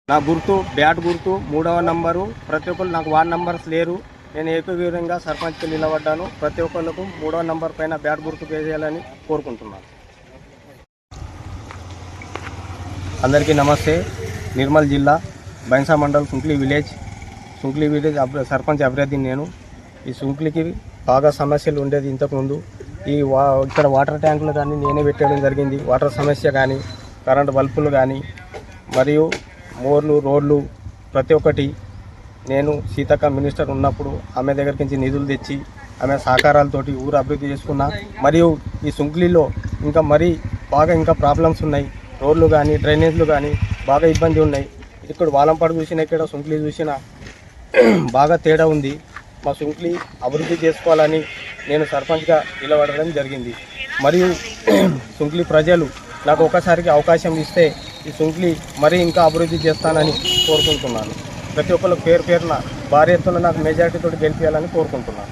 నా గుర్తు బ్యాట్ గుర్తు 3వ నంబరు. ప్రతి ఒక్కరు నాకు వార్డ్ నంబర్స్ లేరు. నేను ఏకగ్రీవంగా సర్పంచ్కి నిలబడ్డాను. ప్రతి ఒక్కళ్ళకు 3వ నంబర్ పైన బ్యాట్ గుర్తు వేయాలని కోరుకుంటున్నాను. అందరికీ నమస్తే. నిర్మల్ జిల్లా బైన్సా మండల్ సుంక్లీ విలేజ్ సర్పంచ్ అభ్యర్థిని నేను. ఈ సుంక్లీకి బాగా సమస్యలు ఉండేది ఇంతకుముందు. ఇక్కడ వాటర్ ట్యాంకులు కానీ నేనే పెట్టడం జరిగింది. వాటర్ సమస్య కానీ, కరెంటు బల్బులు కానీ, మరియు మోర్లు, రోడ్లు ప్రతి ఒక్కటి నేను సీతక్క మినిస్టర్ ఉన్నప్పుడు ఆమె దగ్గరికి నుంచి నిధులు తెచ్చి ఆమె సహకారాలతోటి ఊరు అభివృద్ధి చేసుకున్నా. మరియు ఈ సుంక్లీలో ఇంకా ప్రాబ్లమ్స్ ఉన్నాయి. రోడ్లు కానీ, డ్రైనేజ్లు కానీ బాగా ఇబ్బంది ఉన్నాయి. ఇక్కడ వాలంపాడు చూసినా, ఇక్కడ సుంక్లీ చూసినా బాగా తేడా ఉంది. మా సుంక్లీ అభివృద్ధి చేసుకోవాలని నేను సర్పంచ్గా నిలబడడం జరిగింది. మరియు సుంక్లీ ప్రజలు నాకు ఒకసారికి అవకాశం ఇస్తే ఈ సుంక్లీ ఇంకా అభివృద్ధి చేస్తానని కోరుకుంటున్నాను. ప్రతి ఒక్కరు పేరున భారీ ఎత్తున నాకు మెజారిటీతో గెలిపించాలని కోరుకుంటున్నాను.